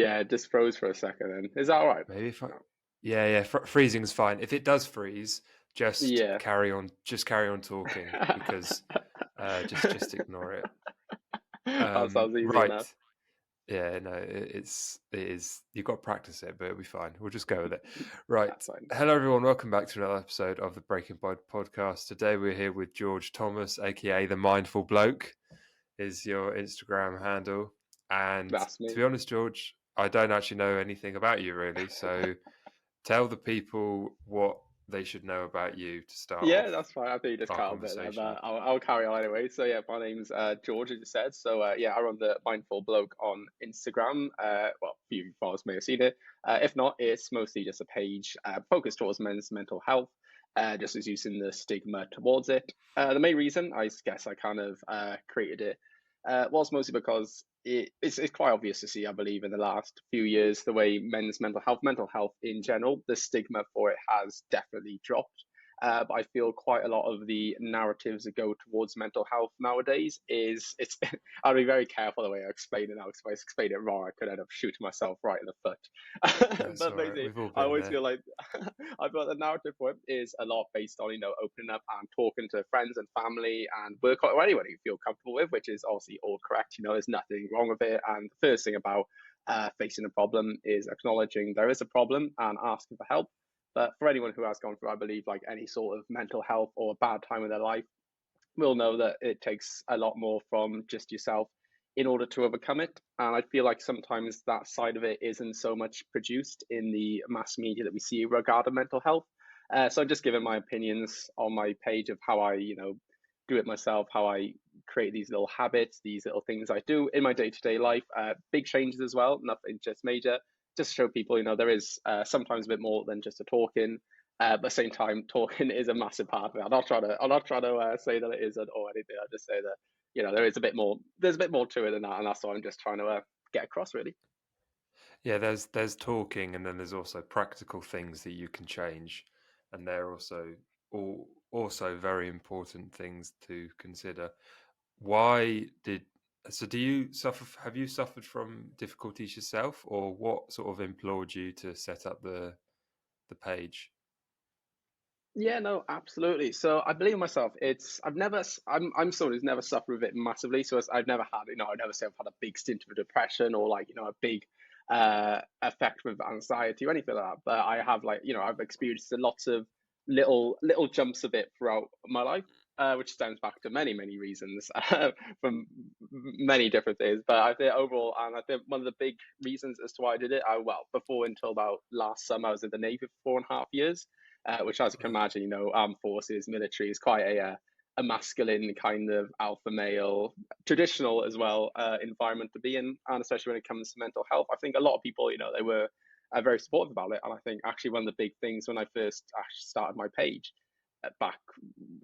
Yeah, it just froze for a second. Then is that all right? Maybe if I, No. yeah, yeah, freezing's fine. If it does freeze, just Yeah. carry on, just carry on talking because just ignore it. That sounds easy enough. Right. Yeah, no, it is. You've got to practice it, but it'll be fine. We'll just go with it. Right. That's fine. Hello, everyone. Welcome back to another episode of the Breaking Bad podcast. Today we're here with George Thomas, aka the Mindful Bloke, is your Instagram handle. And That's to me. be honest, George, I don't actually know anything about you really. So tell the people what they should know about you to start Yeah, off that's fine. I think you just our cut a bit there, conversation. but I'll carry on anyway. So yeah, my name's George, as you said. So yeah, I run the Mindful Bloke on Instagram. Well, a few followers may have seen it. If not, it's mostly just a page focused towards men's mental health, just as using the stigma towards it. The main reason, I guess, I kind of created it was mostly because it's quite obvious to see, I believe, in the last few years, the way men's mental health in general, the stigma for it has definitely dropped. But I feel quite a lot of the narratives that go towards mental health nowadays is it's. I'll be very careful the way I explain it now, because if I explain it wrong, I could end up shooting myself right in the foot. That's But all right. basically, We've all I been always there. feel like I feel like the narrative for it is a lot based on opening up and talking to friends and family and work or anyone you feel comfortable with, which is obviously all correct. There's nothing wrong with it. And the first thing about facing a problem is acknowledging there is a problem and asking for help. But for anyone who has gone through, I believe, like any sort of mental health or a bad time in their life, will know that it takes a lot more from just yourself in order to overcome it. And I feel like sometimes that side of it isn't so much produced in the mass media that we see regarding mental health. So I'm just giving my opinions on my page of how I, do it myself, how I create these little habits, these little things I do in my day to day life. Big changes as well, nothing just major. Just to show people, there is sometimes a bit more than just a talking. But at the same time, talking is a massive part of it. I'm not trying to say that it isn't or anything. I just say that there is a bit more. There's a bit more to it than that, and that's what I'm just trying to get across, really. Yeah, there's talking, and then there's also practical things that you can change, and they're also very important things to consider. Why did so? Do you suffer? Have you suffered from difficulties yourself, or what sort of implored you to set up the page? Yeah, no, absolutely. So I believe in myself. I'm someone who's never suffered with it massively. So I've never had, I'd never say I've had a big stint of depression or like, a big effect with anxiety or anything like that. But I have like, I've experienced lots of little jumps of it throughout my life, which stems back to many, many reasons from many different things. But I think overall, and I think one of the big reasons as to why I did it, well, before until about last summer, I was in the Navy for 4.5 years, which, as you can Right. imagine, armed forces, military is quite a masculine kind of alpha male, traditional as well environment to be in, and especially when it comes to mental health. I think a lot of people, they were very supportive about it, and I think actually one of the big things when I first actually started my page back,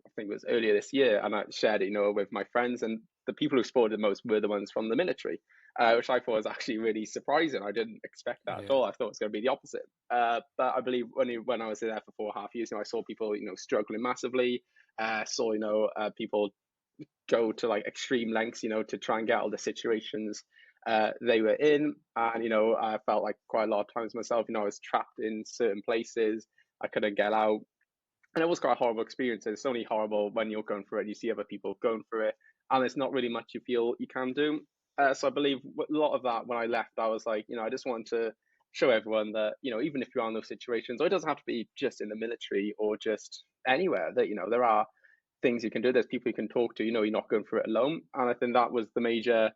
I think it was earlier this year, and I shared it, with my friends, and the people who supported the most were the ones from the military, which I thought was actually really surprising. I didn't expect that at Yeah. all. I thought it was going to be the opposite. But I believe when I was there for 4.5 years, I saw people, struggling massively. Saw, people go to like extreme lengths, to try and get out of the situations they were in. And, I felt like quite a lot of times myself, I was trapped in certain places. I couldn't get out. And it was quite a horrible experience. It's only horrible when you're going through it and you see other people going through it. And there's not really much you feel you can do. So I believe a lot of that when I left, I was like, I just wanted to show everyone that, even if you are in those situations, or it doesn't have to be just in the military or just anywhere, that, there are things you can do. There's people you can talk to. You're not going through it alone. And I think that was the major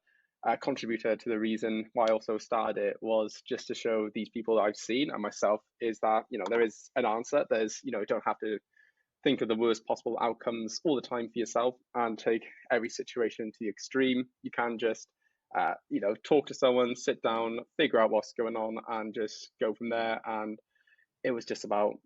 contributor to the reason why I also started it, was just to show these people that I've seen and myself is that there is an answer. There's you don't have to think of the worst possible outcomes all the time for yourself and take every situation to the extreme. You can just talk to someone, sit down, figure out what's going on, and just go from there. And it was just about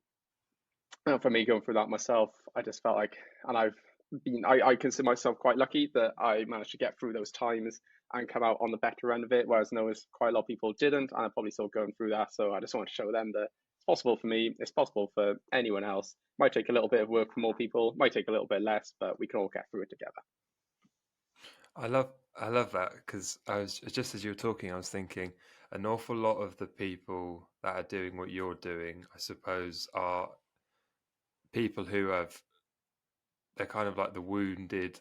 for me going through that myself. I just felt like, and I consider myself quite lucky that I managed to get through those times and come out on the better end of it, whereas I know quite a lot of people didn't, and I'm probably still going through that. So I just want to show them that it's possible for me, it's possible for anyone else. Might take a little bit of work for more people, might take a little bit less, but we can all get through it together. I love that because I was just as you were talking, I was thinking an awful lot of the people that are doing what you're doing, I suppose, are people who have, they're kind of like the wounded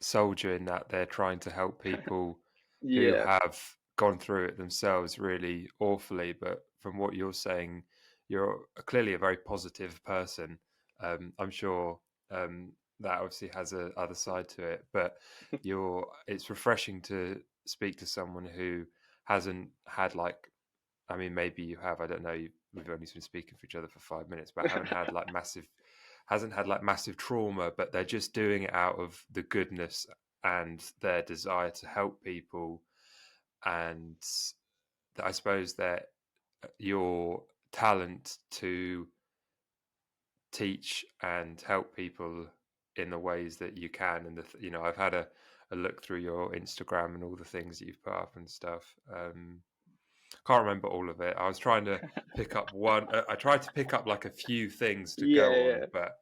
soldier in that they're trying to help people who Yeah. have gone through it themselves really awfully. But from what you're saying, you're clearly a very positive person. I'm sure that obviously has a other side to it, but it's refreshing to speak to someone who hasn't had like, I mean, maybe you have, I don't know, we've only been speaking for each other for 5 minutes, but haven't had like massive, hasn't had like massive trauma, but they're just doing it out of the goodness and their desire to help people. And I suppose that your talent to teach and help people in the ways that you can. And I've had a look through your Instagram and all the things that you've put up and stuff. Can't remember all of it. I was trying to pick up one. I tried to pick up like a few things to Yeah, go on, yeah. but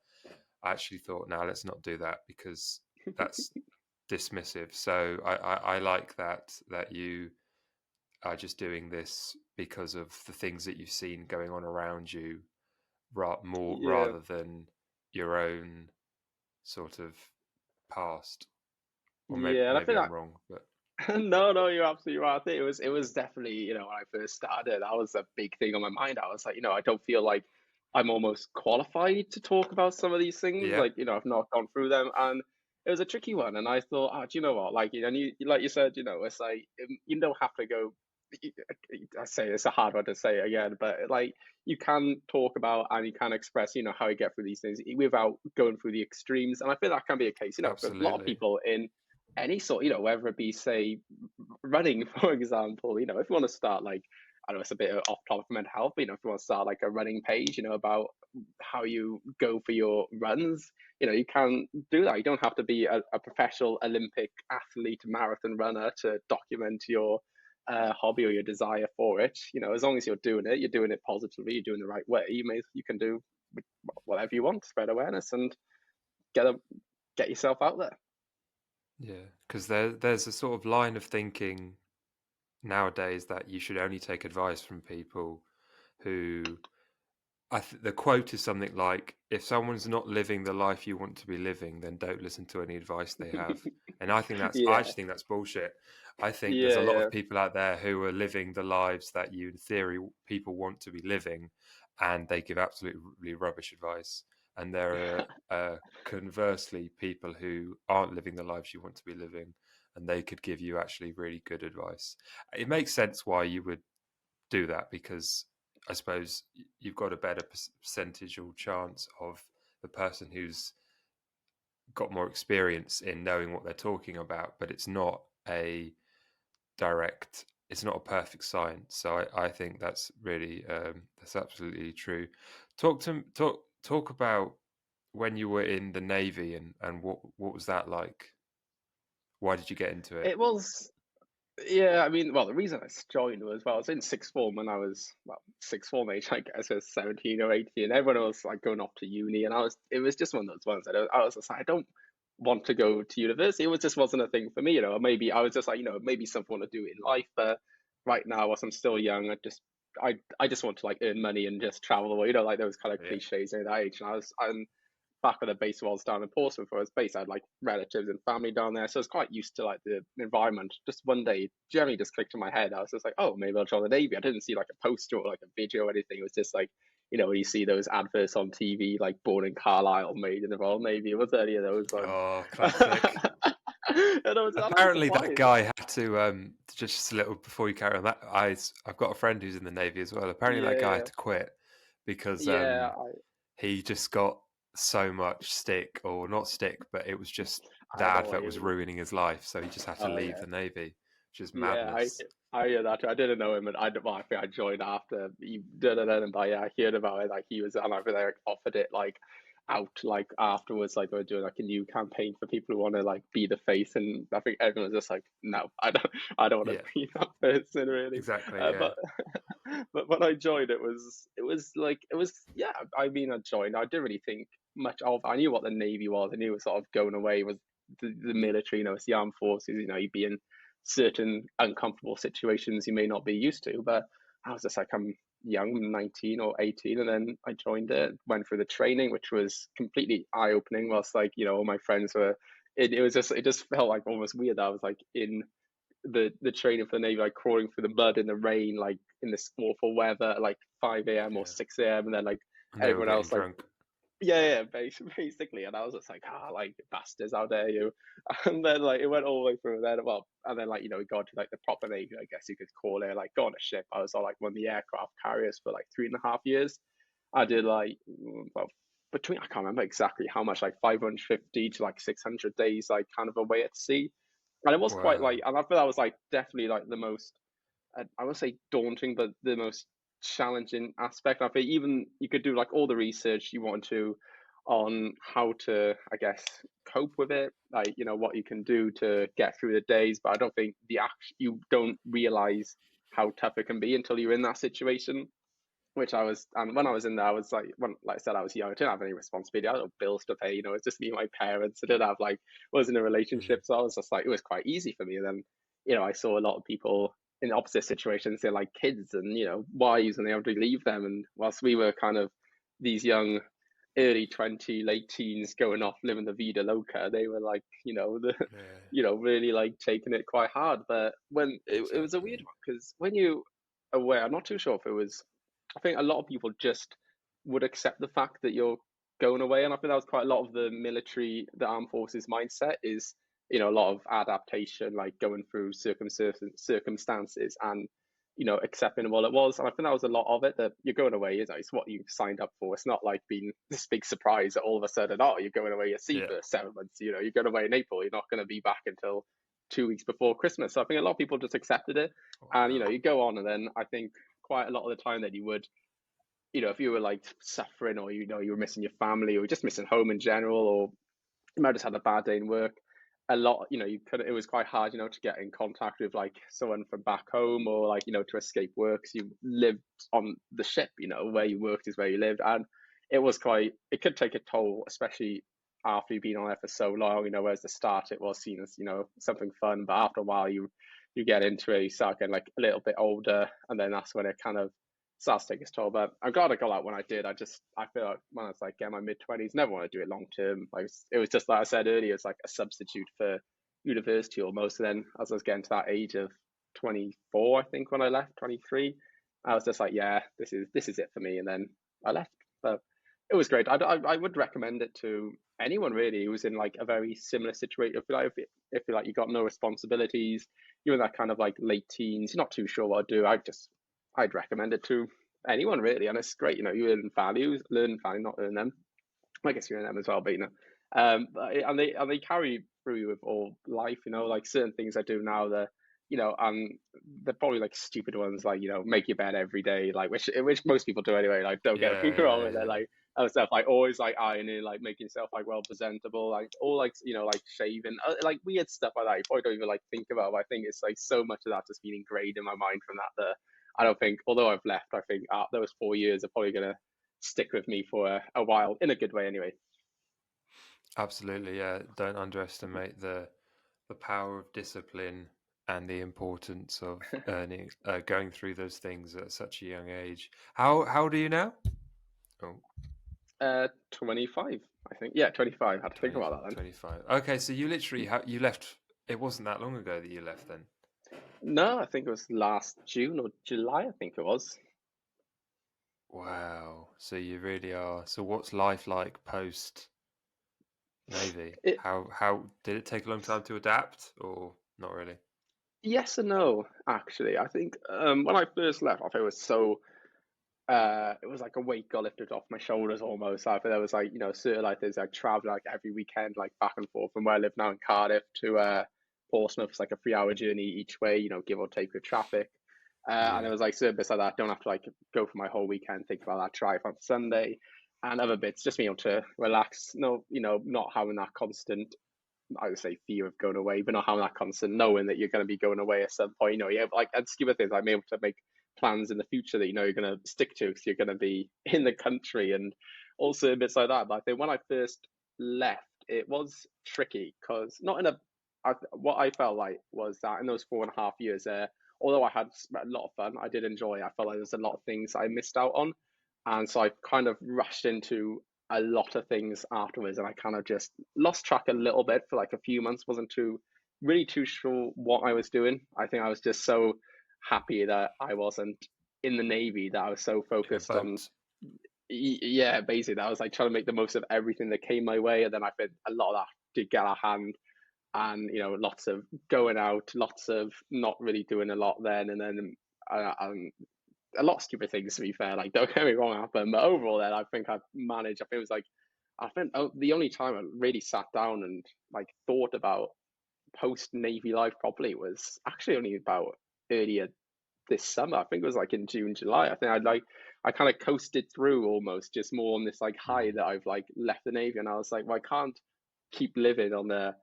I actually thought, no, let's not do that because that's dismissive. So I like that you are just doing this because of the things that you've seen going on around you, more Yeah. rather than your own sort of past. Or maybe Yeah, and I maybe feel I'm like wrong, but no, no, you're absolutely right. I think it was definitely, when I first started, that was a big thing on my mind. I was like, I don't feel like I'm almost qualified to talk about some of these things. yeah, Like, I've not gone through them, and it was a tricky one. And I thought, do you know what? Like, and like you said, it's like you don't have to go. I say it's a hard one to say again, but like you can talk about and you can express, how you get through these things without going through the extremes. And I feel that can be a case, for a lot of absolutely. people in any sort, whether it be, say, running, for example, if you want to start like, I know it's a bit off topic for mental health, but if you want to start like a running page, about how you go for your runs, you can do that. You don't have to be a professional Olympic athlete, marathon runner to document your hobby or your desire for it. As long as you're doing it positively, you're doing the right way. You can do whatever you want, spread awareness and get a, get yourself out there. Yeah, because there's a sort of line of thinking nowadays that you should only take advice from people who the quote is something like, "If someone's not living the life you want to be living, then don't listen to any advice they have." And I Yeah, actually think that's bullshit. I think there's a yeah, lot yeah. of people out there who are living the lives that you, in theory, people want to be living, and they give absolutely rubbish advice. And there are conversely people who aren't living the lives you want to be living, and they could give you actually really good advice. It makes sense why you would do that because I suppose you've got a better percentage or chance of the person who's got more experience in knowing what they're talking about, but it's not a it's not a perfect science. So I think that's really that's absolutely true. Talk about when you were in the Navy and what was that like? Why did you get into it? It was, yeah, I mean, well, the reason I joined was, well, I was in sixth form when I was, well, sixth form age, I guess, I was 17 or 18. Everyone was like going off to uni, and it was just one of those ones that I was just like, I don't want to go to university. Just wasn't a thing for me, maybe I was just like, maybe something I want to do in life, but right now, whilst I'm still young, I just want to like earn money and just travel the world, like those kind of Yeah, cliches at that age. And I'm back when the base was down in Portsmouth, where I was based, I had like relatives and family down there, so I was quite used to like the environment. Just one day, Jeremy just clicked in my head. I was just like, oh, maybe I'll join the Navy. I didn't see like a poster or like a video or anything. It was just like, when you see those adverts on TV, like born in Carlisle, made in the Royal Navy. It was any of those ones. oh, classic. And I was Apparently, that surprised. guy had to just a little before you carry on. I've got a friend who's in the Navy as well. Apparently, that guy Yeah, had to quit because yeah, he just got so much stick, or not stick, but it was just the I know what advert you was mean. ruining his life, so he just had to Oh leave yeah. the Navy, which is Yeah, madness. I hear that too. I didn't know him, and well, I think I joined after he did it, and but yeah, I heard about it. Like he was, and I think they like, offered it like out like afterwards, like they were doing like a new campaign for people who want to like be the face, and I think everyone was just like, no, I don't want Yeah, to be that person really. exactly. Yeah, But but when I joined, it was like it was yeah. I mean, I joined. I didn't really think much of. I knew what the Navy was. I knew it was sort of going away was the military. It's the armed forces. You'd be in certain uncomfortable situations you may not be used to. But I was just like, I'm young, I'm 19 or 18, and then I joined it, went through the training, which was completely eye opening. Whilst like, all my friends were, it just felt like almost weird that I was like in the training for the Navy, like crawling through the mud in the rain, like in this awful weather, at like 5 a.m. or Yeah. 6 a.m., and then like And they were everyone getting else like, drunk. yeah, basically. And I was just like, like bastards, how dare you? And then like it went all the way through there. Well, and then like we got to like the proper Navy, I guess you could call it, like go on a ship. I was on like one of the aircraft carriers for like 3.5 years. I did like, well, between, I can't remember exactly how much, like 550 to like 600 days, like kind of away at sea. And it was quite Wow. like, and I feel that was like definitely like the most, I would say daunting, but the most challenging aspect. I think even you could do like all the research you want to on how to, I guess, cope with it, like what you can do to get through the days. But I don't think you don't realize how tough it can be until you're in that situation. Which I was, and when I was in there, I was like, like I said, I was young. I didn't have any responsibility. I had no bills to pay. It's just me and my parents. I didn't have like, wasn't in a Mm. relationship, so I was just like, it was quite easy for me. And then, I saw a lot of people in opposite situations. They're like kids and wives, and they have to leave them. And whilst we were kind of these young, early 20, late teens, going off living the vida loca, they were like, Yeah, really like taking it quite hard. But when it was a weird exactly. one because when you aware, I'm not too sure if it was, I think a lot of people just would accept the fact that you're going away, and I think that was quite a lot of the military, the armed forces mindset is, a lot of adaptation, like going through circumstances and accepting what it was. And I think that was a lot of it, that you're going away, it's what you signed up for. It's not like being this big surprise that all of a sudden, oh, you're going away at sea Yeah. for 7 months. You're going away in April. You're not going to be back until 2 weeks before Christmas. So I think a lot of people just accepted it, and Wow. you go on, and then I think quite a lot of the time that you would, if you were like suffering, or you were missing your family, or just missing home in general, or you might have just had a bad day in work. A lot, you could. It was quite hard, to get in contact with like someone from back home, or like to escape work. So you lived on the ship. Where you worked is where you lived, and it was quite. It could take a toll, especially after you've been on there for so long. Whereas the start it was seen as something fun, but after a while you get into it, you start getting like a little bit older, and then that's when it kind of starts to take its toll. But I'm glad I got out when I did. I feel like when I was like in my mid 20s, never want to do it long term. Like it was just like I said earlier, it's like a substitute for university almost. And then as I was getting to that age of 24, I think when I left, 23, I was just like, yeah, this is it for me. And then I left. But it was great. I would recommend it to anyone really who's in like a very similar situation. If you like you got no responsibilities, you're in that kind of like late teens, you're not too sure what to do. I'd recommend it to anyone really, and it's great. You learn value, not earn them. I guess you earn them as well, but and they carry through you with all life. Like certain things I do now that they're probably like stupid ones, like make your bed every day, like which most people do anyway. Like don't get me Yeah, wrong, yeah, and then yeah. like other stuff like always like ironing, like making yourself like well presentable, like all like like shaving, like weird stuff like that. You probably don't even like think about. But I think it's like so much of that just been ingrained in my mind from that. I don't think, although I've left, I think those 4 years are probably gonna stick with me for a while, in a good way anyway. Absolutely, yeah. Don't underestimate the power of discipline and the importance of earning going through those things at such a young age. How old are you now? Oh, 25, I think. Yeah, 25. I had to think 20, about that then. 25. Okay, so you literally you left. It wasn't that long ago that you left then. No, I think it was last June or July, I think it was. Wow. So you really are. So what's life like post Navy? It How did it take a long time to adapt or not really? Yes and no, actually. I think when I first left, I think it was so it was like a weight got lifted off my shoulders almost. I think there was like, certain like there's like travel like every weekend, like back and forth from where I live now in Cardiff to Portsmouth. It's like a 3 hour journey each way, give or take with traffic. And Yeah. there was like certain bits like that. I don't have to like go for my whole weekend, think about that drive on Sunday, and other bits just being able to relax. No, not having that constant, I would say, fear of going away, but not having that constant knowing that you're going to be going away at some point. Yeah, like and stupid things. I'm able to make plans in the future that you're going to stick to because you're going to be in the country, and also bits like that. But I think when I first left, it was tricky because not in a what I felt like was that in those 4.5 years there, although I had a lot of fun, I did enjoy. I felt like there's a lot of things I missed out on, and so I kind of rushed into a lot of things afterwards, and I kind of just lost track a little bit for like a few months. Wasn't too really too sure what I was doing. I think I was just so happy that I wasn't in the Navy that I was so Yeah, focused on. boats. Yeah, basically, I was like trying to make the most of everything that came my way, and then I think a lot of that did get out of hand, and lots of going out, lots of not really doing a lot then, and then a lot of stupid things to be fair. Like don't get me wrong, happened, but overall, then I think I've managed. I think it was like I think the only time I really sat down and like thought about post Navy life properly was actually only about earlier this summer. I think it was like in June, July. I think I kind of coasted through almost just more on this like high Mm. that I've like left the Navy, and I was like, well, I can't keep living on a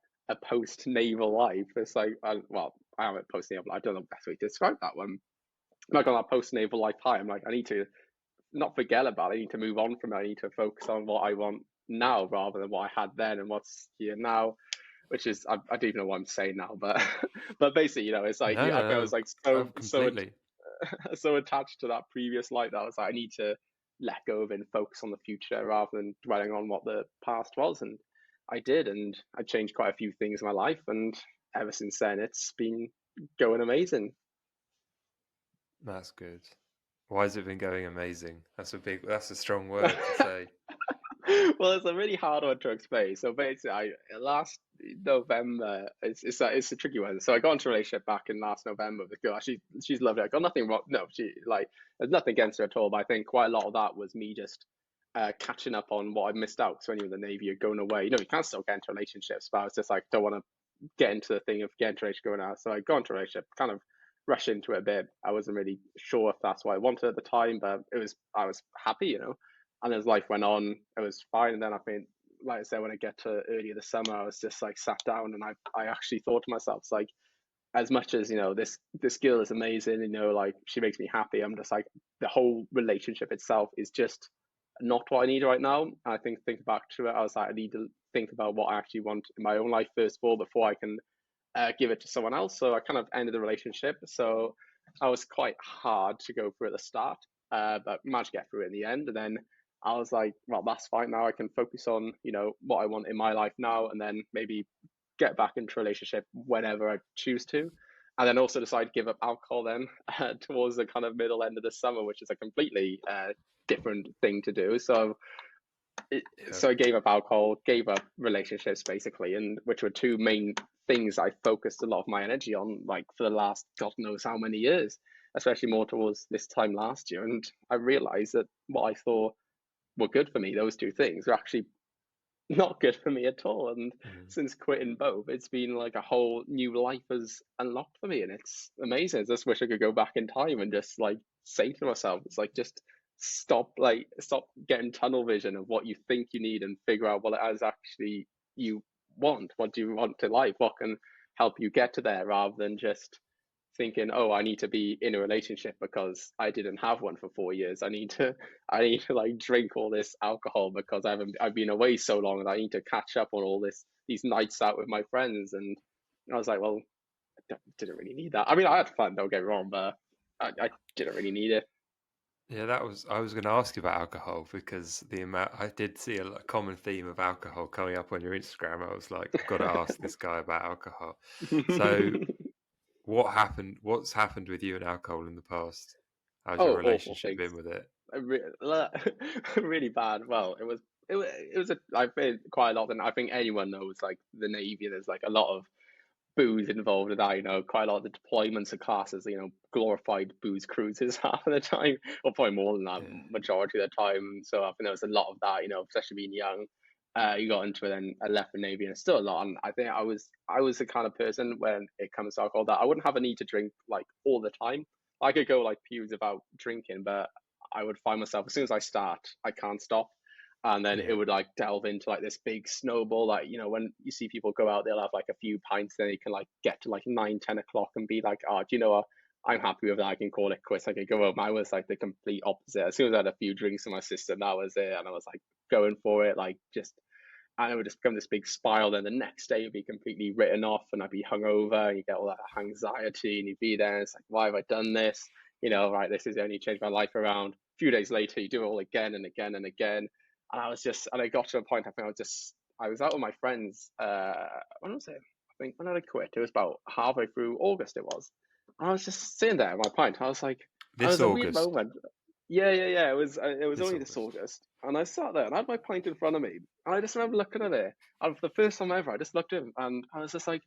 post naval life. It's like, well, I am a post naval. I don't know the best way to describe that one. I'm like on that post naval life high. I'm like, I need to not forget about it. I need to move on from it. I need to focus on what I want now rather than what I had then and what's here now, which is I don't even know what I'm saying now, but but basically, it's like No, I no, think I was no, like so completely. so attached to that previous life that I was like, I need to let go of it and focus on the future rather than dwelling on what the past was. And I did, and I changed quite a few things in my life, and ever since then, it's been going amazing. That's good. Why has it been going amazing? That's a strong word to say. Well, it's a really hard one to explain. So basically, I last November, it's a tricky one. So I got into a relationship back in last November with a girl. She's lovely. I got nothing wrong. No, she like there's nothing against her at all. But I think quite a lot of that was me just catching up on what I missed out. So when you're in the Navy, you're going away. You can still get into relationships, but I was just like, don't want to get into the thing of getting into a relationship going out. So I got into a relationship, kind of rushed into it a bit. I wasn't really sure if that's what I wanted at the time, but I was happy. And as life went on, it was fine. And then I think, like I said, when I get to earlier this summer, I was just like sat down and I actually thought to myself, it's like, as much as this girl is amazing, like she makes me happy. I'm just like the whole relationship itself is just not what I need right now. And I think back to it, I was like, I need to think about what I actually want in my own life first of all before I can give it to someone else. So I kind of ended the relationship. So I was quite hard to go through at the start, but managed to get through it in the end. And then I was like, well, that's fine. Now I can focus on, what I want in my life now, and then maybe get back into a relationship whenever I choose to. And then also decide to give up alcohol then towards the kind of middle end of the summer, which is a completely different thing to do. Yeah. So I gave up alcohol, gave up relationships basically, and which were two main things I focused a lot of my energy on, like for the last God knows how many years, especially more towards this time last year. And I realized that what I thought were good for me, those two things, were actually not good for me at all. And Mm. since quitting both, it's been like a whole new life has unlocked for me, and it's amazing. I just wish I could go back in time and just like say to myself, it's like just stop getting tunnel vision of what you think you need and figure out what it is actually you want. What do you want to life? What can help you get to there, rather than just thinking, oh, I need to be in a relationship because I didn't have one for 4 years. I need to like drink all this alcohol because I've been away so long, and I need to catch up on all these nights out with my friends. And I was like, well, didn't really need that. I mean, I had fun, don't get me wrong, but I didn't really need it. Yeah, I was going to ask you about alcohol because the amount I did see common theme of alcohol coming up on your Instagram. I was like, I've got to ask this guy about alcohol. So, what's happened with you and alcohol in the past? How's your Oh, awful relationship things. been with it? Really bad. Well, it was I've been quite a lot, and I think anyone knows like the Navy. There's like a lot of booze involved in that. Quite a lot of the deployments of classes, glorified booze cruises half of the time, or probably more than that, Yeah. majority of the time. So I think there was a lot of that. Especially being young. You got into it, and I left the Navy, and it's still a lot. And I think I was the kind of person when it comes to alcohol that I wouldn't have a need to drink like all the time. I could go like periods without drinking, but I would find myself as soon as I start, I can't stop. And then it Yeah. would like delve into like this big snowball. Like, when you see people go out, they'll have like a few pints, then you can like get to like 9, 10 o'clock and be like, oh, do you know what? I'm happy with that. I can call it quits. I can go home. I was like the complete opposite. As soon as I had a few drinks in my system, that was it. And I was like going for it, like just and it would just become this big spiral. Then the next day, it'd be completely written off, and I'd be hungover, and you get all that anxiety, and you'd be there, and it's like, why have I done this? Right, this is only changed my life around. A few days later, you do it all again and again and again. And I got to a point, I think I was out with my friends, when was it? I think when did I quit? It was about halfway through August, it was. And I was just sitting there at my pint. I This was a weird August. moment. Yeah, yeah, yeah. It was This only this August. August, and I sat there and I had my pint in front of me, and I just remember looking at it, and for the first time ever, I just looked at him, and I was just like,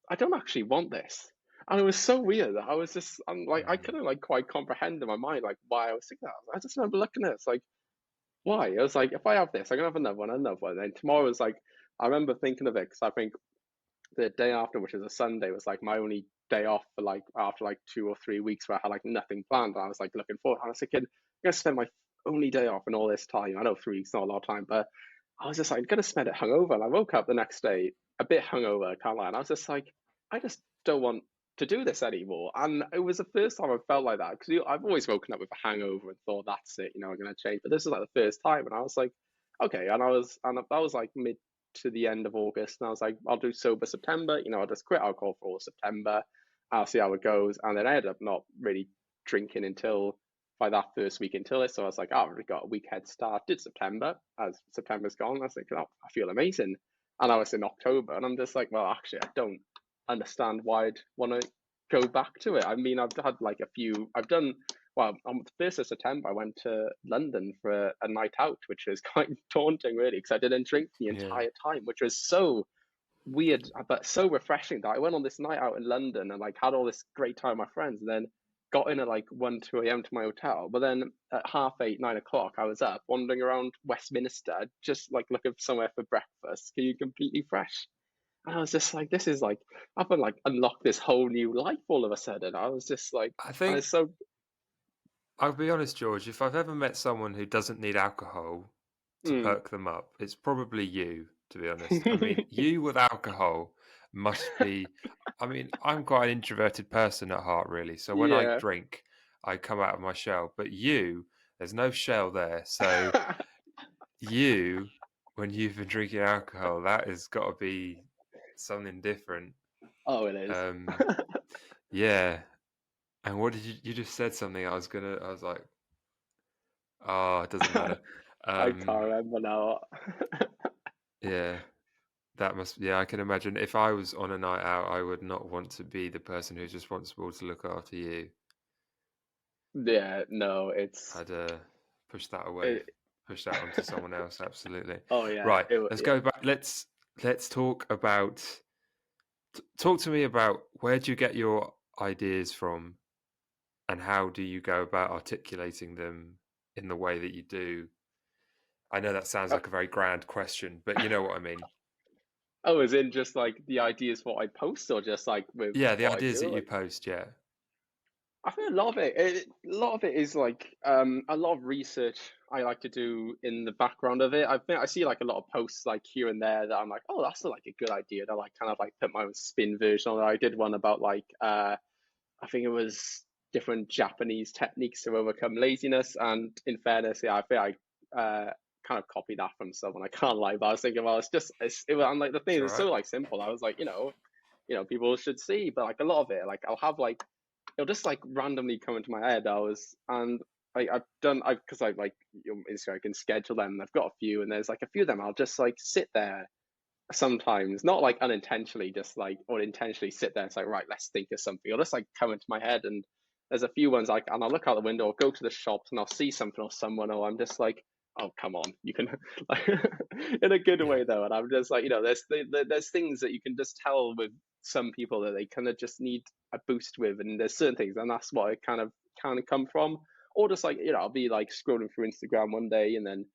I don't actually want this, and it was so weird. I'm like, I Mm. couldn't like quite comprehend in my mind like why I was thinking that. I just remember looking at it, it's like, why? I was like, if I have this, I'm gonna have another one. And tomorrow was like, I remember thinking of it because I think the day after, which was a Sunday, was like my only day off for like after like 2 or 3 weeks where I had like nothing planned. And I was like looking forward. I was thinking, I'm gonna spend my only day off in all this time. I know 3 weeks is not a lot of time, but I was just like gonna spend it hungover. And I woke up the next day a bit hungover, I can't lie. And I was just like, I just don't want to do this anymore. And it was the first time I felt like that because I've always woken up with a hangover and thought that's it, I'm gonna change. But this is like the first time, and I was like, okay. And that was like mid to the end of August, and I was like, I'll do sober September. I'll just quit alcohol for all September. I'll see how it goes. And then I ended up not really drinking until by that first week until it. So I was like, I've already got a week head start. Did September. As September's gone, I was like, oh, I feel amazing. And I was in October, and I'm just like, well, actually, I don't understand why I'd want to go back to it. I mean, I've had like a few. I've done well, on the 1st of September, I went to London for a night out, which was quite daunting, really, because I didn't drink the Yeah. entire time, which was so weird, but so refreshing that I went on this night out in London and like had all this great time with my friends, and then got in at like 1, 2 a.m. to my hotel. But then at half 8, 9 o'clock, I was up wandering around Westminster, just like looking for somewhere for breakfast, feeling completely fresh. And I was just like, this is like, I've been like unlocked this whole new life all of a sudden. I was just like, I and think it's so, I'll be honest, George, if I've ever met someone who doesn't need alcohol to mm. perk them up, it's probably you, to be honest. I mean, you with alcohol must be. I mean, I'm quite an introverted person at heart, really. So when I Yeah. drink, I come out of my shell. But there's no shell there. So you, when you've been drinking alcohol, that has got to be something different. Oh, it is. Um, yeah. And what did you just said something? I was like, oh, it doesn't matter. I can't Um, remember now. yeah, yeah, I can imagine if I was on a night out, I would not want to be the person who's responsible to look after you. Yeah, no, I'd push that away, it, push that onto someone else. Absolutely. oh yeah, Right, let's yeah. go back. Let's talk about. Talk to me about where do you get your ideas from, and how do you go about articulating them in the way that you do? I know that sounds Uh, like a very grand question, but you know what I mean. Oh, as in just like the ideas what I post, or just like with Yeah, the what I ideas that do. you post, yeah. I think a lot of a lot of it is like a lot of research I like to do in the background of it. I think I see like a lot of posts like here and there that I'm like, oh, that's like a good idea. To like kind of like put my own spin version on it. I did one about like I think it was different Japanese techniques to overcome laziness. And in fairness, yeah, I think kind of copied that from someone. I can't lie, but I was thinking, well, I'm like the It's thing all is right. so like simple. I was like, people should see, but like a lot of it, like I'll have like it'll just like randomly come into my head. And like I've done I because I like Instagram, I can schedule them. I've got a few, and there's like a few of them. I'll just like sit there sometimes, not like unintentionally, just like or intentionally sit there. It's like, right, let's think of something. Or just like come into my head, and there's a few ones like, and I'll look out the window, or go to the shops, and I'll see something or someone, or I'm just like, oh come on, you can, like, in a good Yeah. way though. And I'm just like, there's things that you can just tell with some people that they kind of just need a boost with, and there's certain things, and that's what it kind of come from. Or just like, I'll be like scrolling through Instagram one day, and then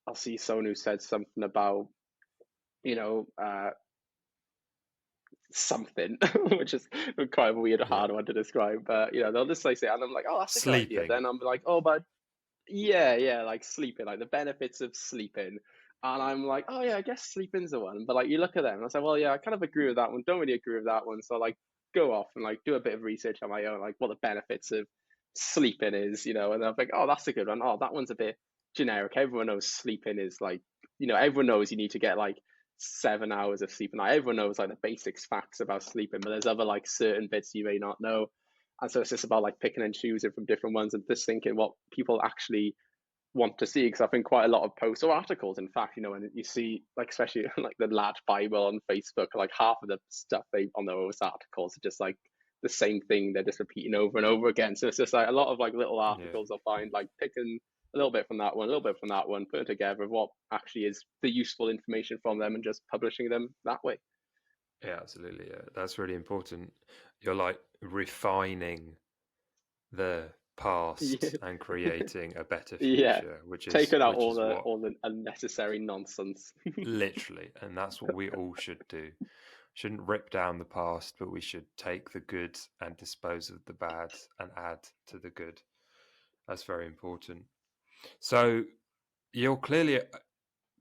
I'll see someone who said something about you know, something, which is quite a weird, Yeah. hard one to describe. But they'll just like say, and I'm like, oh, that's a good idea. Sleeping. Then I'm like, oh, but yeah, yeah, like sleeping, like the benefits of sleeping. And I'm like, oh yeah, I guess sleeping's the one. But like you look at them, and I say, well, yeah, I kind of agree with that one. Don't really agree with that one. So like go off and like do a bit of research on my own, like what the benefits of sleeping is, and I'm like, oh, that's a good one. Oh, that one's a bit generic. Everyone knows sleeping is like, everyone knows you need to get like 7 hours of sleep a night. Everyone knows like the basics facts about sleeping, but there's other like certain bits you may not know. And so it's just about like picking and choosing from different ones and just thinking what people actually want to see. Because I think quite a lot of posts or articles, in fact, and you see like especially like the Lad Bible on Facebook, like half of the stuff they on those articles are just like the same thing. They're just repeating over and over again. So it's just like a lot of like little Yeah. articles I'll find like picking a little bit from that one, a little bit from that one, putting together what actually is the useful information from them and just publishing them that way. Yeah, absolutely. Yeah, that's really important. You're like refining the past Yeah. and creating a better Yeah. future, which is Taking out which all is the what all the unnecessary nonsense. literally, and that's what we all should do. Shouldn't rip down the past, but we should take the good and dispose of the bad and add to the good. That's very important. So you're clearly,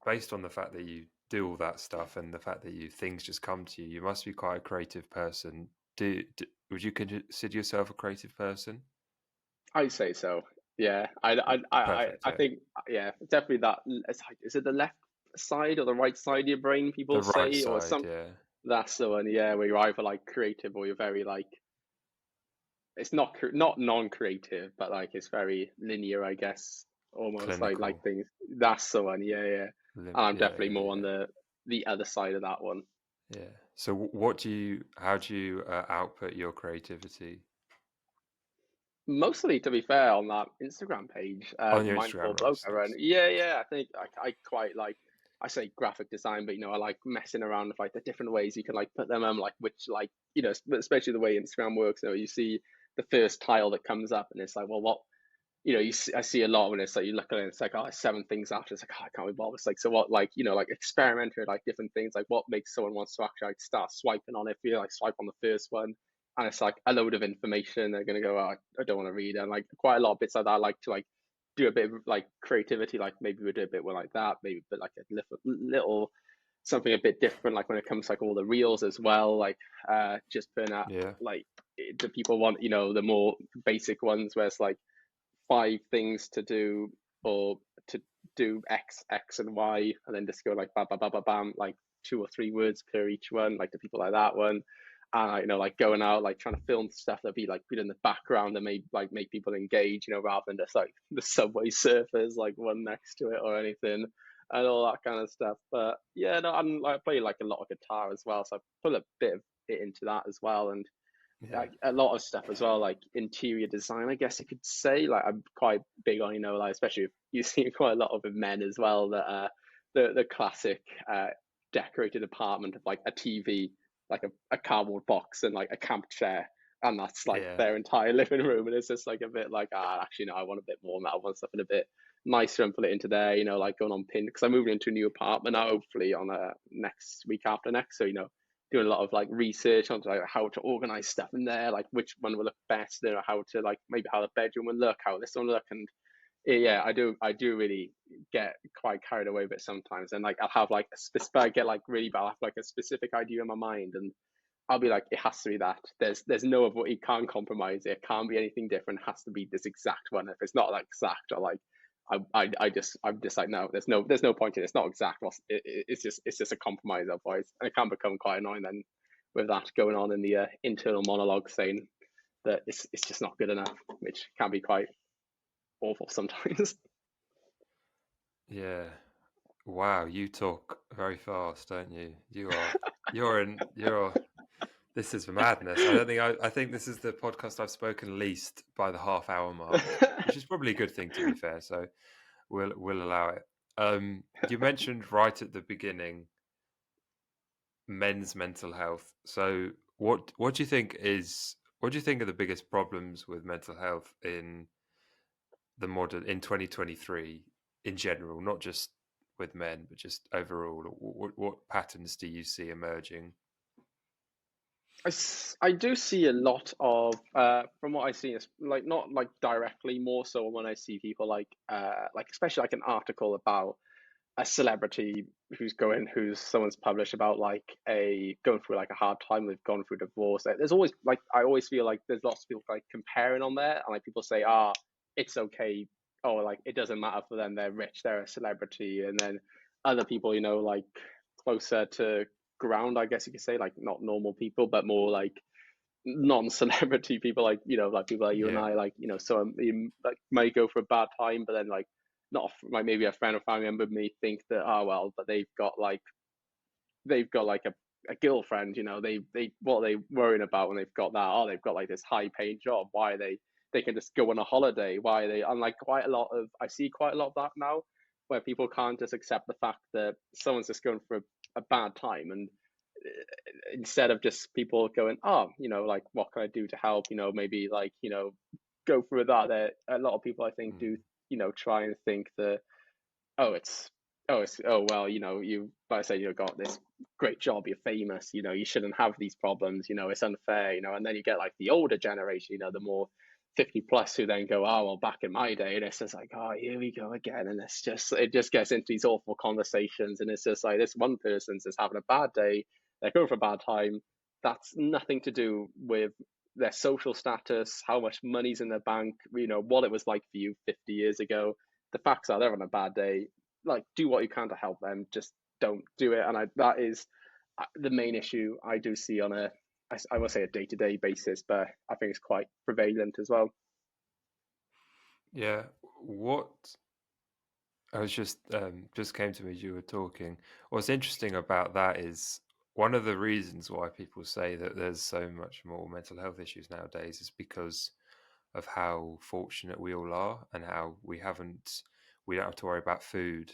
based on the fact that you do all that stuff and the fact that things just come to you, you must be quite a creative person. Would you consider yourself a creative person? I'd say so. Yeah. Perfect. I Yeah, think yeah, definitely that. Is it the left side or the right side of your brain? the People right say, or side. some. Yeah, That's the one. Yeah, where you're either like creative or you're very like it's not non-creative, but like it's very linear, I guess, almost like clinical. things. That's the one. Yeah, yeah. And I'm Yeah, definitely yeah, more on yeah, the other side of that one. yeah. So, how do you output your creativity Mostly, to be fair, on that Instagram page, on your Mindful Instagram? Bloke, Nice, I run. nice. Yeah, yeah. I think I quite like. I say graphic design, but I like messing around with like the different ways you can like put them like which like especially the way Instagram works. You see the first tile that comes up, and it's like, well, what I see a lot when it's like you look at it, it's like, oh, it's 7 things after. It's like, oh, I can't be bothered. It's like, so what, like, like experimenting with like different things, like what makes someone wants to actually like start swiping on it. If you like swipe on the first one and it's like a load of information, they're going to go, oh, I don't want to read it. And like quite a lot of bits like that, I like to like do a bit of like creativity, like maybe we do a bit more like that, maybe a bit like a little something a bit different, like when it comes to like all the reels as well, like just putting out Yeah, like the people want, the more basic ones where it's like 5 things to do or to do X, X, and Y, and then just go like bam, bam, bam, bam, bam, like 2 or 3 words per each one, like the people like that one. And like going out, like trying to film stuff that be like good in the background and make people engage, rather than just like the Subway Surfers, like one next to it or anything, and all that kind of stuff. But yeah, no, I play like a lot of guitar as well, so I put a bit of it into that as well, and yeah, like a lot of stuff as well, like interior design, I guess you could say. Like I'm quite big on, like especially if you see quite a lot of men as well that the classic decorated apartment of like a TV, like a cardboard box and like a camp chair, and that's like yeah, their entire living room, and it's just like a bit like actually no, I want a bit more than that. I want something a bit nicer and put it into there, like going on pin because I'm moving into a new apartment now, hopefully on next week after next, so doing a lot of like research on like how to organize stuff in there, like which one will look best, how to like maybe how the bedroom will look, how this one will look, and yeah, I do really get quite carried away with it sometimes, and like I'll have like I get like really bad, I have like a specific idea in my mind, and I'll be like, it has to be that. There's no other. It can't compromise. It can't be anything different. It has to be this exact one. If it's not like exact or like, I'm just like no. There's no point in it. It's not exact. It's just a compromise otherwise, and it can become quite annoying then with that going on in the internal monologue saying that it's just not good enough, which can be quite awful sometimes. yeah. Wow, you talk very fast, don't you? You're. This is madness. I don't think I think this is the podcast I've spoken least by the half-hour mark, which is probably a good thing to be fair. So we'll allow it. You mentioned right at the beginning men's mental health. So what do you think are the biggest problems with mental health in the modern in 2023 in general, not just with men, but just overall? What patterns do you see emerging? I do see a lot of from what I see, it's like not like directly, more so when I see people like especially like an article about a celebrity who's someone's published about like a going through like a hard time, they've gone through divorce. There's always like I always feel like there's lots of people like comparing on there, and like people say, it's okay, oh like it doesn't matter for them, they're rich, they're a celebrity, and then other people, like closer to ground, I guess you could say, like not normal people, but more like non-celebrity people, like like people like you and Yeah. I, like so you like may go for a bad time, but then like not like maybe a friend or family member may think that, oh well, but they've got like a girlfriend, they what are they worrying about when they've got that? Oh, they've got like this high paying job. Why are they can just go on a holiday? Why are they? And like quite a lot of I see quite a lot of that now, where people can't just accept the fact that someone's just going for a bad time, and instead of just people going, oh, like what can I do to help? Maybe like go through that. There, a lot of people I think Mm. do try and think that, oh, oh well, you like I say, got this great job, you're famous, you shouldn't have these problems, it's unfair, and then you get like the older generation, the more 50 plus, who then go, oh well, back in my day, and it's just like, oh, here we go again, and it just gets into these awful conversations, and it's just like this one person's just having a bad day, they're going for a bad time, that's nothing to do with their social status, how much money's in their bank, what it was like for you 50 years ago. The facts are they're on a bad day. Like, do what you can to help them, just don't do it. And that is the main issue I do see on I will say a day-to-day basis, but I think it's quite prevalent as well. Yeah. What I was just came to me as you were talking. What's interesting about that is one of the reasons why people say that there's so much more mental health issues nowadays is because of how fortunate we all are and how we don't have to worry about food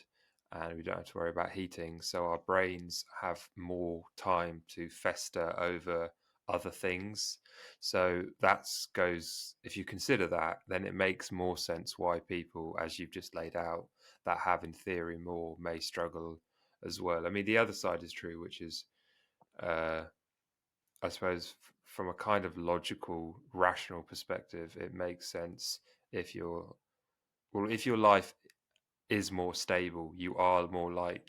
and we don't have to worry about heating. So our brains have more time to fester over other things. So that's goes, if you consider that, then it makes more sense why people, as you've just laid out, that have in theory more may struggle as well. I mean, the other side is true, which is uh, I suppose from a kind of logical, rational perspective, it makes sense if if your life is more stable, you are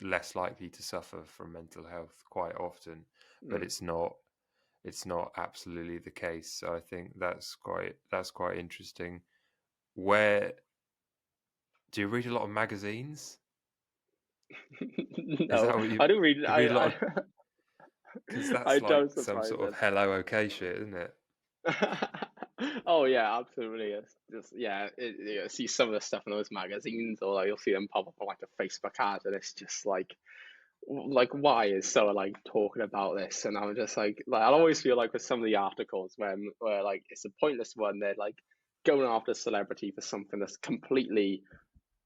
less likely to suffer from mental health quite often. But Mm. it's not absolutely the case. So I think that's quite interesting. Where do you read a lot of magazines? Is No, that what I do read. you read a lot I of? Because I that's like don't some surprise sort of it. hello okay shit, isn't it? Oh yeah, absolutely. It's just yeah, you see some of the stuff in those magazines, or like you'll see them pop up on like a Facebook ad, and it's just like why is someone like talking about this? And I'm just like I always feel like with some of the articles where like it's a pointless one, they're like going after a celebrity for something that's completely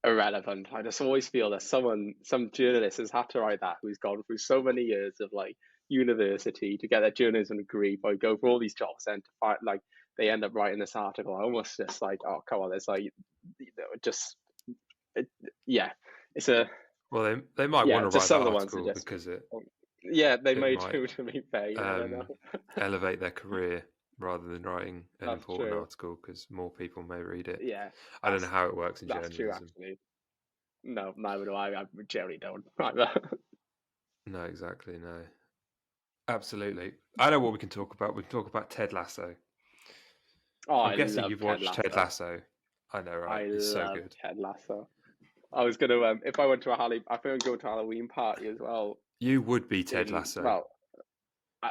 irrelevant. I just always feel that some journalist has had to write that, who's gone through so many years of like university to get their journalism degree, but go for all these jobs and to find like they end up writing this article. I almost just like, oh come on, it's like just it, yeah, it's a Well, they might want yeah, to just write that some of the ones are article just because yeah, they it may might do, to be fair. You never know. um, elevate their career rather than writing an That's important true. article because more people may read it. Yeah, I don't know that's how it works in that's true journalism. actually. No, neither do I. I generally don't either. No, exactly. No, absolutely. I know what we can talk about. We can talk about Ted Lasso. Oh, I'm I guessing love you've Ted watched Ted Lasso. Lasso. I know, right? I It's so love good. Ted Lasso. I was gonna if I went to I think I'd go to a Halloween party as well. You would be Ted In Lasso. well,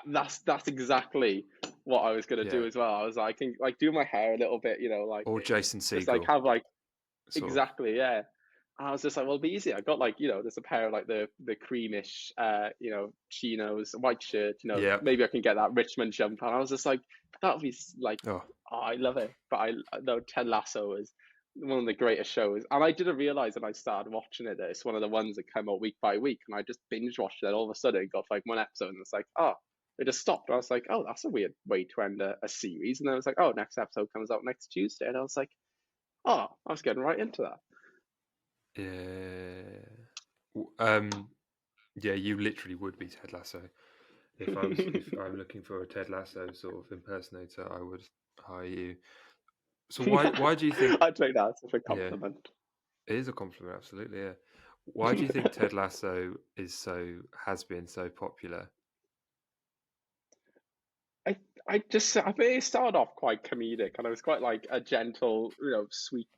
that's exactly what I was gonna Yeah. do as well. I was like, I can like do my hair a little bit, like Or Jason just like Segel, have like sort of. exactly, yeah. I was just like, well, it'll be easy. I got like, there's a pair of like the creamish, chinos, white shirt. Yeah. Maybe I can get that Richmond jumper. And I was just like, that'll be like, Oh, oh, I love it. But I know Ted Lasso is one of the greatest shows, and I didn't realize when I started watching it that it's one of the ones that come out week by week, and I just binge watched it. And all of a sudden, it got like one episode, and it's like, oh, it just stopped. And I was like, oh, that's a weird way to end a series. And then I was like, oh, next episode comes out next Tuesday, and I was like, oh, I was getting right into that. yeah. Yeah, you literally would be Ted Lasso. If I'm looking for a Ted Lasso sort of impersonator, I would hire you. So why do you think? I'd take that as a Yeah, compliment. it is a compliment, absolutely. Yeah. Why do you think Ted Lasso has been so popular? I I think it started off quite comedic, and it was quite like a gentle, sweet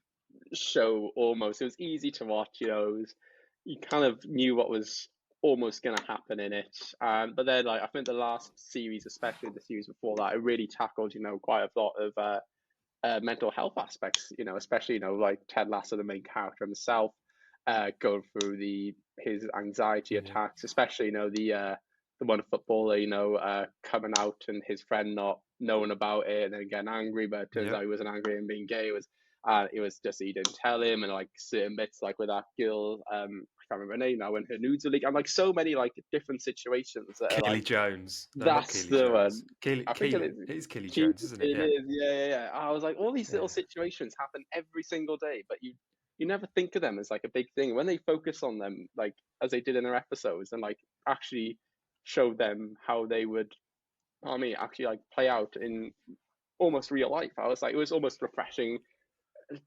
show almost. It was easy to watch, you kind of knew what was almost going to happen in it. But then, like, I think the last series, especially the series before that, it really tackled, quite a lot of mental health aspects. Especially like Ted Lasso, the main character himself, going through his anxiety Yeah. attacks, especially the one footballer, coming out and his friend not knowing about it and then getting angry, but it turns Yeah. out he wasn't angry and being gay. It was just he didn't tell him, and like certain bits, like with that girl, I can't remember her name now, when her nudes are leaked, and like so many like different situations that are Keely like, Jones. No, not that's Keely the Jones. one. I think it Keely. is. It is Keely Keith, Jones, isn't it? it Yeah. is, yeah, yeah, yeah. I was like, all these little Yeah. situations happen every single day, but you never think of them as like a big thing. When they focus on them, like as they did in their episodes, and like actually showed them how they would, actually like play out in almost real life. I was like, it was almost refreshing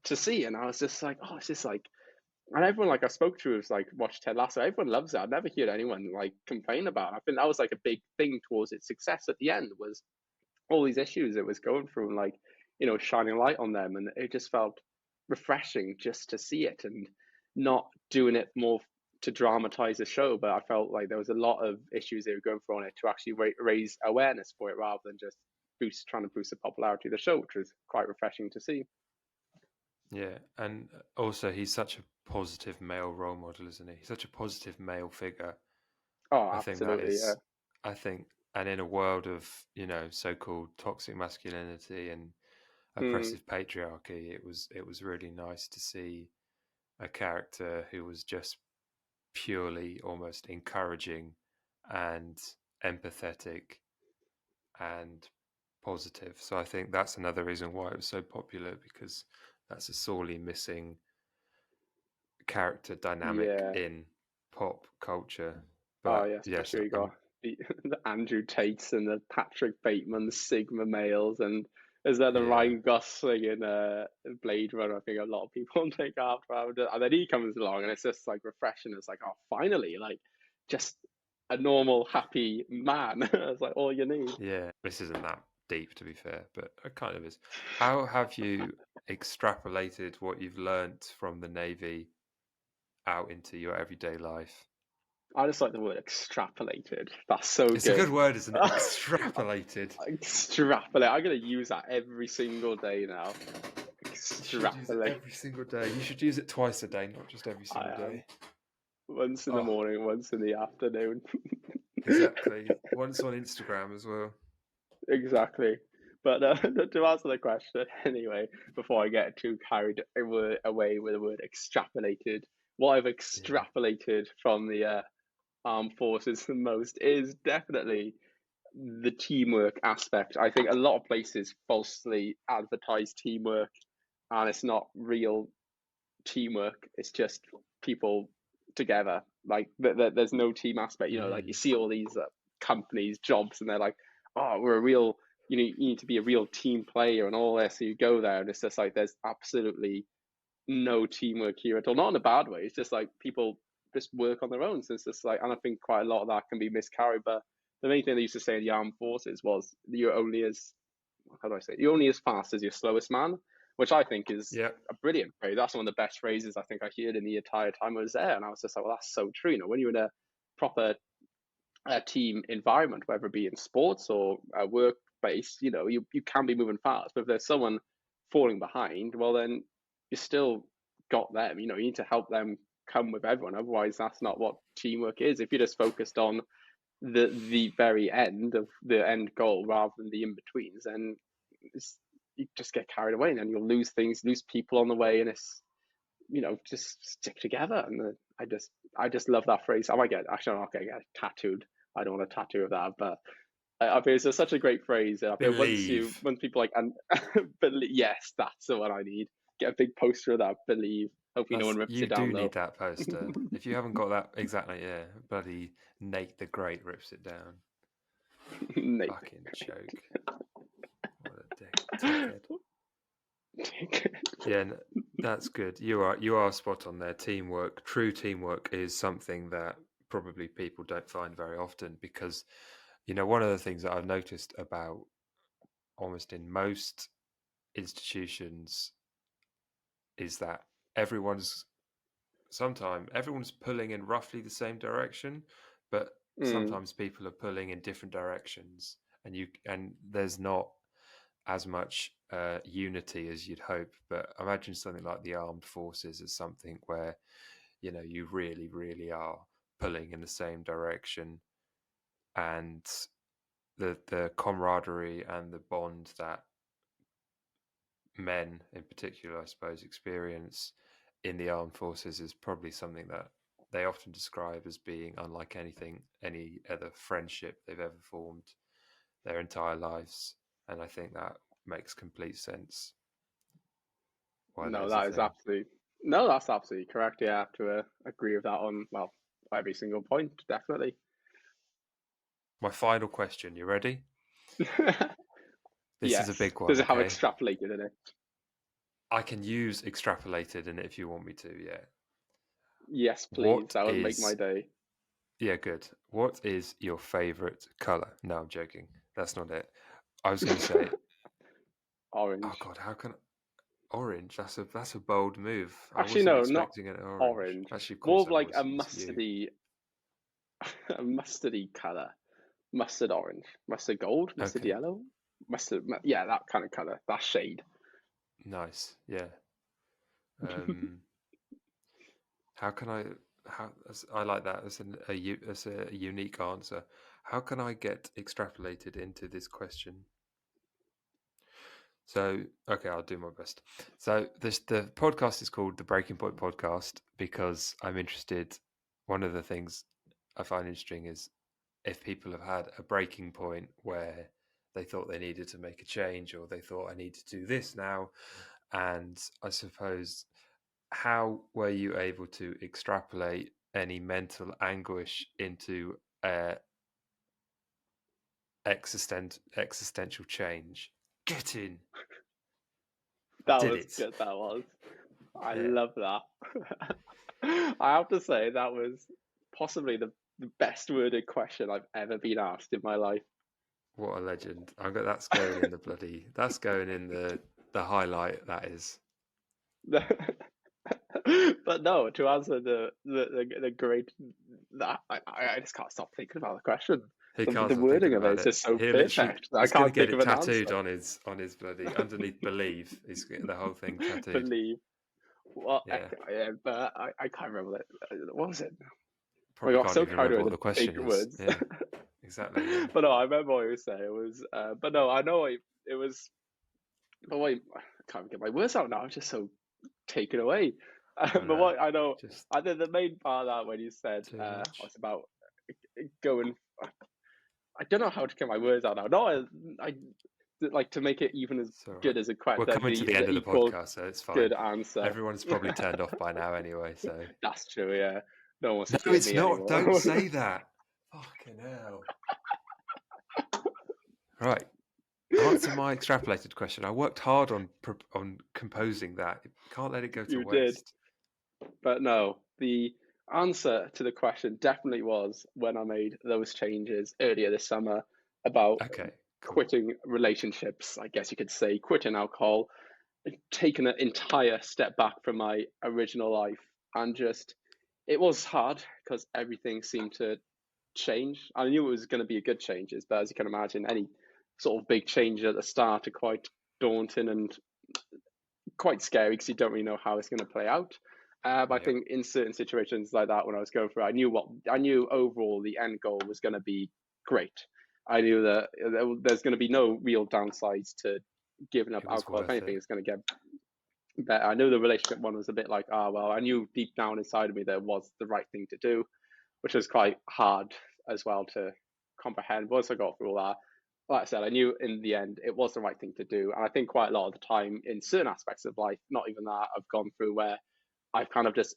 to see, and I was just like, oh, it's just like, and everyone like I spoke to was like watched Ted Lasso. Everyone loves it. I've never heard anyone like complain about it. I think that was like a big thing towards its success at the end, was all these issues it was going through, and like, shining light on them, and it just felt refreshing just to see it, and not doing it more to dramatize the show, but I felt like there was a lot of issues they were going through on it to actually raise awareness for it, rather than just trying to boost the popularity of the show, which was quite refreshing to see. Yeah, and also he's such a positive male role model, isn't he? He's such a positive male figure. Oh, I think that absolutely, yeah. is, I think, and in a world of, so-called toxic masculinity and Mm, oppressive patriarchy, it was really nice to see a character who was just purely almost encouraging and empathetic and positive. So I think that's another reason why it was so popular, because that's a sorely missing character dynamic yeah. in pop culture. Oh But yeah, yes, especially you got the Andrew Tates and the Patrick Bateman, the Sigma males, and is there the yeah, Ryan Gosling in Blade Runner? I think a lot of people take after him. And then he comes along, and it's just like refreshing. It's like, oh, finally, like just a normal, happy man. It's like all you need. yeah. This isn't that deep, to be fair, but it kind of is. How have you extrapolated what you've learnt from the Navy out into your everyday life? I just like the word extrapolated. That's so It's a good good. word, isn't it? Extrapolated. Extrapolate. I'm gonna use that every single day now. You should use it Extrapolate. every single day. You should use it twice a day, not just every I single am. day. Once in the Oh, morning, once in the afternoon. exactly. Once on Instagram as well. Exactly. But to answer the question anyway, before I get too carried away with the word extrapolated, what I've Yeah. extrapolated from the armed forces the most is definitely the teamwork aspect. I think a lot of places falsely advertise teamwork, and it's not real teamwork. It's just people together. Like there's no team aspect. Like you Mm. see all these companies, jobs, and they're like, "Oh, we're a real. You need to be a real team player and all this." So you go there, and it's just like there's absolutely no teamwork here at all. Not in a bad way. It's just like people just work on their own. So it's just like, and I think quite a lot of that can be miscarried. But the main thing they used to say in the armed forces was, "You're only as how do I say? You're only as fast as your slowest man," which I think is Yeah. a brilliant phrase. That's one of the best phrases I think I heard in the entire time I was there, and I was just like, well, that's so true. When you're in a proper team environment, whether it be in sports or a workplace, you can be moving fast, but if there's someone falling behind, well, then you still got them. You need to help them come with everyone. Otherwise, that's not what teamwork is. If you're just focused on the very end of the end goal rather than the in betweens, then you just get carried away, and then you'll lose things, lose people on the way, and it's just stick together. And I just love that phrase. I might get actually I'm not going to get tattooed. I don't want a tattoo of that, but I feel it's just such a great phrase. I feel Believe. once people like and believe, yes, that's the one I need. Get a big poster of that. Believe. Hopefully, no That's one rips you it do down need though. that poster. If you haven't got that exactly, yeah, bloody Nate the Great rips it down. Nate. Fucking joke. What a dickhead. Yeah, that's good. You are spot on there. Teamwork, true teamwork, is something that probably people don't find very often, because one of the things that I've noticed about almost in most institutions is that everyone's sometimes everyone's pulling in roughly the same direction, but Mm. sometimes people are pulling in different directions, and there's not as much unity as you'd hope. But imagine something like the armed forces as something where you really, really are pulling in the same direction, and the camaraderie and the bond that men in particular, I suppose, experience in the armed forces is probably something that they often describe as being unlike any other friendship they've ever formed their entire lives. And I think that makes complete sense why that No, is a that is thing. absolutely no, that's absolutely correct. Yeah, I have to agree with that on, well, every single point, definitely. My final question, you ready? This is a Yes. big one, Does it have okay? extrapolated in it? I can use extrapolated in it if you want me to, yeah. Yes, please. What That would make my is, day. yeah, good. What is your favorite color? No, I'm joking. That's not it. I was going to say, oh Orange. God, how can orange? That's a bold move. I Actually, wasn't no, not expecting an orange. orange. Actually, of More course of I like a was. It's you. mustardy, a mustardy color. Mustard orange, mustard gold, mustard Okay, yellow, yeah, that kind of color, that shade. nice. Yeah. Um, how can I? I like that as as a unique answer. How can I get extrapolated into this question? So, okay, I'll do my best. So, the podcast is called the Breaking Point Podcast because I'm interested. One of the things I find interesting is if people have had a breaking point where they thought they needed to make a change or they thought I need to do this now. And I suppose, how were you able to extrapolate any mental anguish into existential change? Get in. I That did was it. good. That was. I Yeah. love that. I have to say that was possibly the best worded question I've ever been asked in my life. What a legend. That's going in the bloody, that's going in the highlight, that is. But no, to answer the great, that I just can't stop thinking about the question. He The can't the stop thinking wording of it about is it. just so He'll literally, perfect. I he's going to can't get think it of an tattooed answer. on his bloody, underneath believe. He's getting the whole thing tattooed. Believe. Well, Yeah. yeah, but I can't remember what was it? I Probably got can't so even carried remember away what with the the big question is. words. Yeah, exactly. Yeah. But no, I remember what you were saying. It was, but no, I know it was. But wait, I can't get my words out now. I'm just so taken away. I But know. what I know, Just I think the main part of that when you said too much. was about going. I don't know how to get my words out now. No, I like to make it even as It's all right. good as a We're question, coming to the the end of the equal podcast, so it's fine. good answer. Everyone's probably turned off by now anyway, so. That's true. Yeah, no one wants to No, hear it's me not. anymore. Don't say that. Fucking hell. Right. Answer my extrapolated question. I worked hard on composing that. Can't let it go to You did. waste. But no, the answer to the question definitely was when I made those changes earlier this summer about Okay, cool. quitting relationships, I guess you could say, quitting alcohol, taking an entire step back from my original life. And just, it was hard because everything seemed to change. I knew it was going to be a good changes, but as you can imagine, any sort of big changes at the start are quite daunting and quite scary because you don't really know how it's going to play out. But I Yep. think in certain situations like that, when I was going through, I knew overall the end goal was going to be great. I knew that there's going to be no real downsides to giving up It was alcohol. If worth anything, it. it's going to get better. I knew the relationship one was a bit like, well, I knew deep down inside of me that was the right thing to do, which was quite hard as well to comprehend. Once I got through all that, like I said, I knew in the end it was the right thing to do. And I think quite a lot of the time in certain aspects of life, not even that, I've gone through where I've kind of just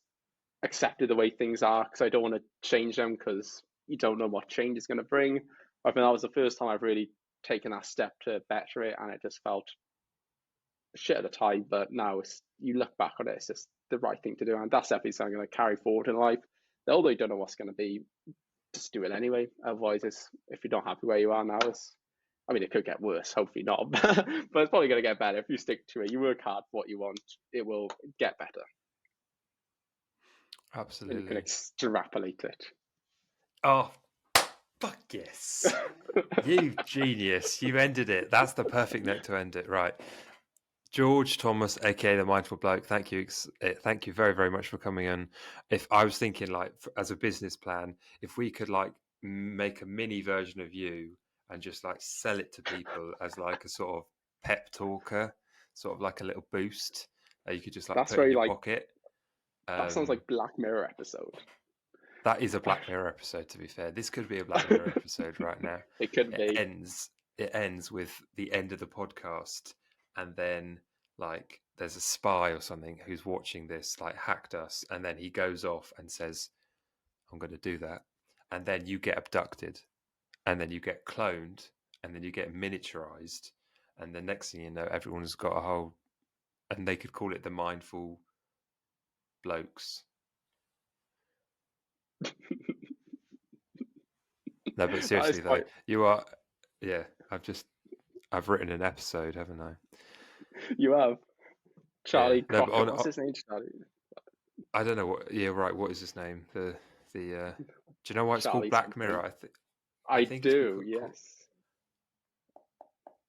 accepted the way things are because I don't want to change them because you don't know what change is going to bring. I think that was the first time I've really taken that step to better it, and it just felt shit at the time. But now you look back on it, it's just the right thing to do, and that's definitely something I'm going to carry forward in life. Although you don't know what's going to be, just do it anyway. Otherwise, if you're not happy where you are now, I mean, it could get worse. Hopefully not, but it's probably going to get better if you stick to it. You work hard for what you want, it will get better. And you can Absolutely. extrapolate it. Oh, fuck yes. You genius. You ended it. That's the perfect note to end it. Right. George Thomas, aka the Mindful Bloke, thank you very, very much for coming in. If I was thinking, like, as a business plan, if we could like make a mini version of you and just like sell it to people as like a sort of pep talker, sort of like a little boost that you could just like That's put in very your like, pocket. that sounds like Black Mirror episode. That is a Black Mirror episode, to be fair. This could be a Black Mirror episode right now. It could be. It ends with the end of the podcast, and then like there's a spy or something who's watching this, like hacked us, and then he goes off and says, "I'm going to do that," and then you get abducted, and then you get cloned, and then you get miniaturized, and the next thing you know, everyone's got a whole, and they could call it the Mindful Blokes. No, but seriously though, you are, yeah. I've written an episode, haven't I? You have Charlie Yeah. No, Crockett. What's his name, Charlie? I don't know what. Yeah, right. What is his name? Do you know why it's Charlie called Black something. Mirror? I do. Yes.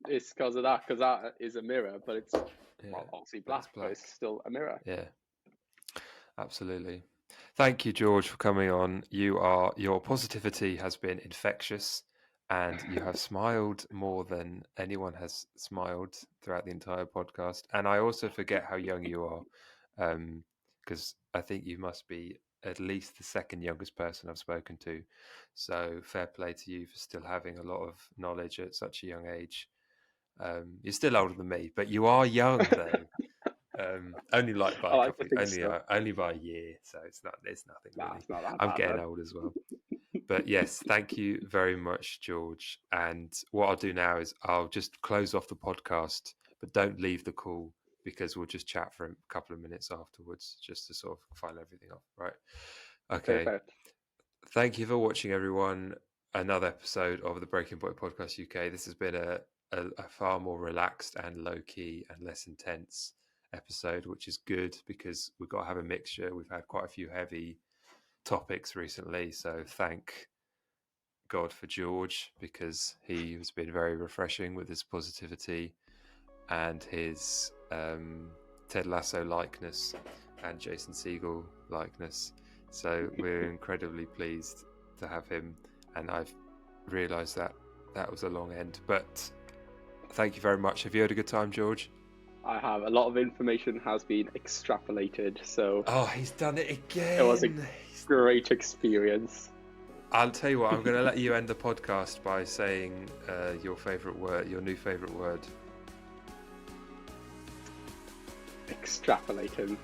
It's because of that. Because that is a mirror, but it's obviously black, but it's still a mirror. Yeah. Absolutely. Thank you, George, for coming on. Your positivity has been infectious, and you have smiled more than anyone has smiled throughout the entire podcast. And I also forget how young you are, because I think you must be at least the second youngest person I've spoken to. So fair play to you for still having a lot of knowledge at such a young age. You're still older than me, but you are young though. Only like by only by a year, so it's nothing really. It's not that I'm bad, getting old as well. But yes, thank you very much, George. And what I'll do now is I'll just close off the podcast, but don't leave the call because we'll just chat for a couple of minutes afterwards, just to sort of file everything off. Right? Okay. Perfect. Thank you for watching, everyone. Another episode of the Breaking Point Podcast UK. This has been a far more relaxed and low key and less intense episode, which is good because we've got to have a mixture. We've had quite a few heavy topics recently, so thank God for George because he has been very refreshing with his positivity and his Ted Lasso likeness and Jason Segel likeness. So we're incredibly pleased to have him, and I've realised that was a long end, but thank you very much. Have you had a good time, George? I have. A lot of information has been extrapolated, so... Oh, he's done it again! It was a great experience. I'll tell you what, I'm going to let you end the podcast by saying your favourite word, your new favourite word. Extrapolated.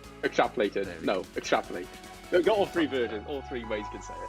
No, extrapolate. We've got all three versions, all three ways you can say it.